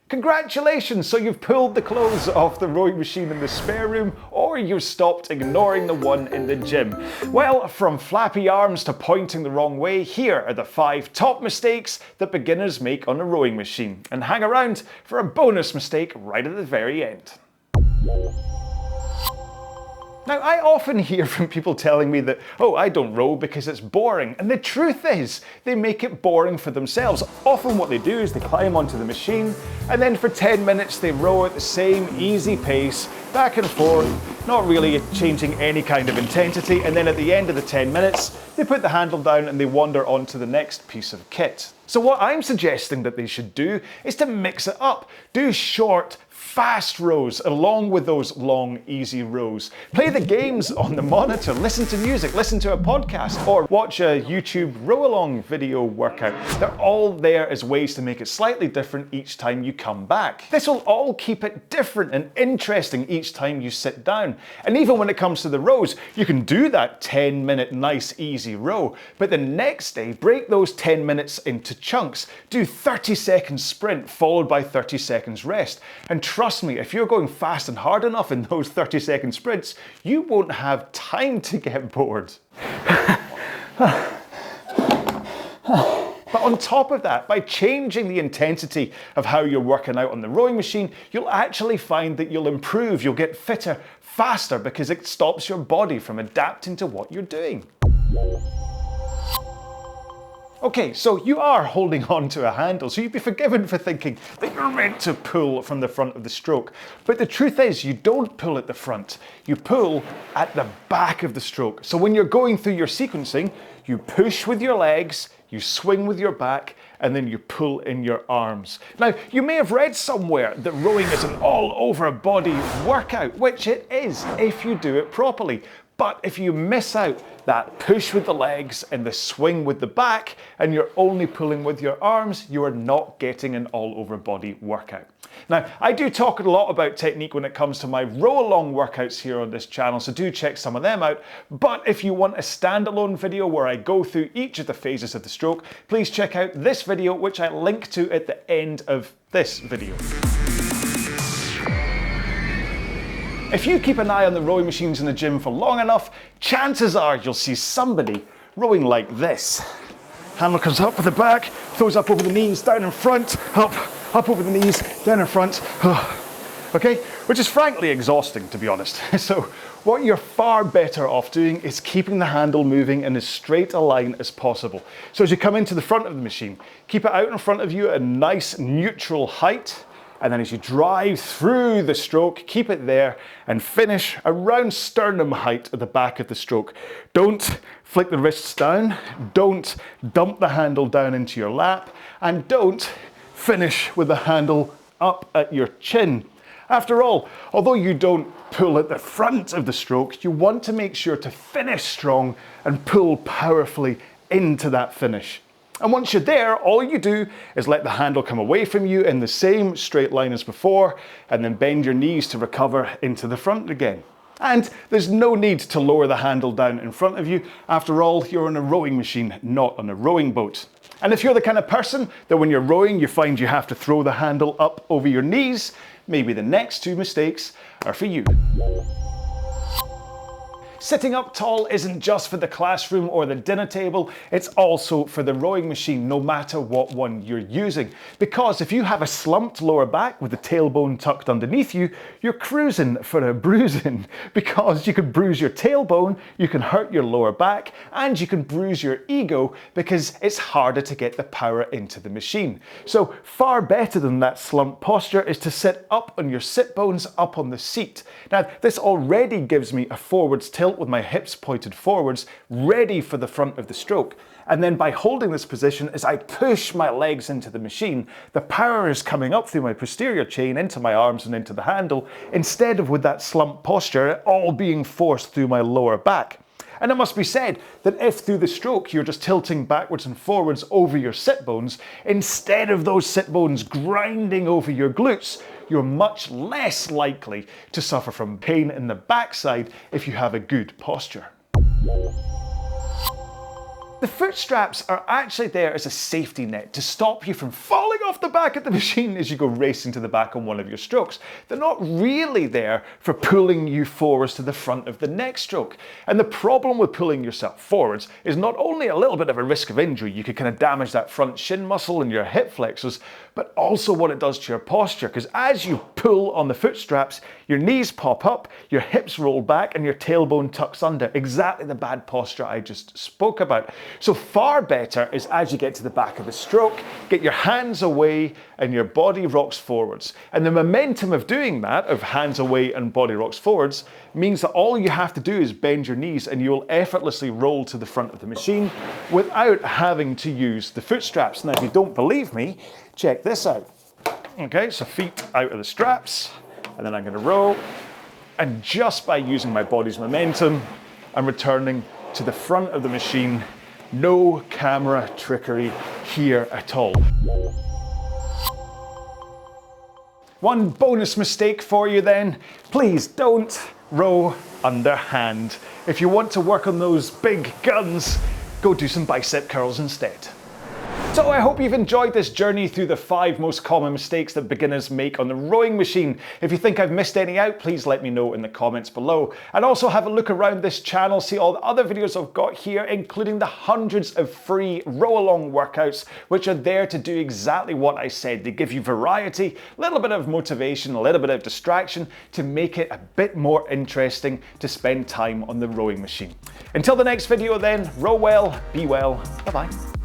Congratulations! So you've pulled the clothes off the rowing machine in the spare room, or you've stopped ignoring the one in the gym. Well, from flappy arms to pointing the wrong way, here are the 5 top mistakes that beginners make on a rowing machine. And hang around for a bonus mistake right at the very end. Now, I often hear from people telling me that, oh, I don't row because it's boring. And the truth is, they make it boring for themselves. Often what they do is they climb onto the machine, and then for 10 minutes they row at the same easy pace, back and forth, not really changing any kind of intensity. And then at the end of the 10 minutes, they put the handle down and they wander on to the next piece of kit. So what I'm suggesting that they should do is to mix it up. Do short, fast rows along with those long, easy rows. Play the games on the monitor, listen to music, listen to a podcast, or watch a YouTube RowAlong video workout. They're all there as ways to make it slightly different each time you come back. This will all keep it different and interesting each time you sit down. And even when it comes to the rows, you can do that 10-minute nice, easy row, but the next day, break those 10 minutes into chunks. Do 30-second sprint followed by 30 seconds rest. And trust me, if you're going fast and hard enough in those 30-second sprints, you won't have time to get bored. But on top of that, by changing the intensity of how you're working out on the rowing machine, you'll actually find that you'll improve, you'll get fitter faster because it stops your body from adapting to what you're doing. Okay, so you are holding on to a handle, so you'd be forgiven for thinking that you're meant to pull from the front of the stroke. But the truth is, you don't pull at the front, you pull at the back of the stroke. So when you're going through your sequencing, you push with your legs, you swing with your back, and then you pull in your arms. Now, you may have read somewhere that rowing is an all-over body workout, which it is if you do it properly. But if you miss out that push with the legs and the swing with the back, and you're only pulling with your arms, you are not getting an all-over body workout. Now, I do talk a lot about technique when it comes to my RowAlong workouts here on this channel, so do check some of them out. But if you want a standalone video where I go through each of the phases of the stroke, please check out this video, which I link to at the end of this video. If you keep an eye on the rowing machines in the gym for long enough, chances are you'll see somebody rowing like this. Handle comes up with the back, throws up over the knees, down in front, up over the knees, down in front. Okay? Which is frankly exhausting, to be honest. So what you're far better off doing is keeping the handle moving in as straight a line as possible. So as you come into the front of the machine, keep it out in front of you at a nice neutral height. And then as you drive through the stroke, keep it there and finish around sternum height at the back of the stroke. Don't flick the wrists down, don't dump the handle down into your lap, and don't finish with the handle up at your chin. After all, although you don't pull at the front of the stroke, you want to make sure to finish strong and pull powerfully into that finish. And once you're there, all you do is let the handle come away from you in the same straight line as before, and then bend your knees to recover into the front again. And there's no need to lower the handle down in front of you. After all, you're on a rowing machine, not on a rowing boat. And if you're the kind of person that when you're rowing, you find you have to throw the handle up over your knees, maybe the next 2 mistakes are for you. Sitting up tall isn't just for the classroom or the dinner table, it's also for the rowing machine, no matter what one you're using. Because if you have a slumped lower back with the tailbone tucked underneath you, you're cruising for a bruising. Because you can bruise your tailbone, you can hurt your lower back, and you can bruise your ego because it's harder to get the power into the machine. So far better than that slumped posture is to sit up on your sit bones up on the seat. Now, this already gives me a forwards tilt with my hips pointed forwards, ready for the front of the stroke. And then by holding this position, as I push my legs into the machine, the power is coming up through my posterior chain into my arms and into the handle, instead of with that slump posture, all being forced through my lower back. And it must be said that if through the stroke you're just tilting backwards and forwards over your sit bones, instead of those sit bones grinding over your glutes, you're much less likely to suffer from pain in the backside if you have a good posture. The foot straps are actually there as a safety net to stop you from falling off the back of the machine as you go racing to the back on one of your strokes. They're not really there for pulling you forwards to the front of the next stroke. And the problem with pulling yourself forwards is not only a little bit of a risk of injury, you could kind of damage that front shin muscle and your hip flexors, but also what it does to your posture, because as you pull on the foot straps, your knees pop up, your hips roll back, and your tailbone tucks under. Exactly the bad posture I just spoke about. So far better is as you get to the back of the stroke, get your hands away and your body rocks forwards. And the momentum of doing that, of hands away and body rocks forwards, means that all you have to do is bend your knees and you'll effortlessly roll to the front of the machine without having to use the foot straps. Now, if you don't believe me, check this out. Okay, so feet out of the straps, and then I'm going to row. And just by using my body's momentum, I'm returning to the front of the machine. No camera trickery here at all. One bonus mistake for you then, please don't row underhand. If you want to work on those big guns, go do some bicep curls instead. So I hope you've enjoyed this journey through the 5 most common mistakes that beginners make on the rowing machine. If you think I've missed any out, please let me know in the comments below. And also have a look around this channel, see all the other videos I've got here, including the hundreds of free RowAlong workouts, which are there to do exactly what I said. They give you variety, a little bit of motivation, a little bit of distraction to make it a bit more interesting to spend time on the rowing machine. Until the next video then, row well, be well, bye-bye.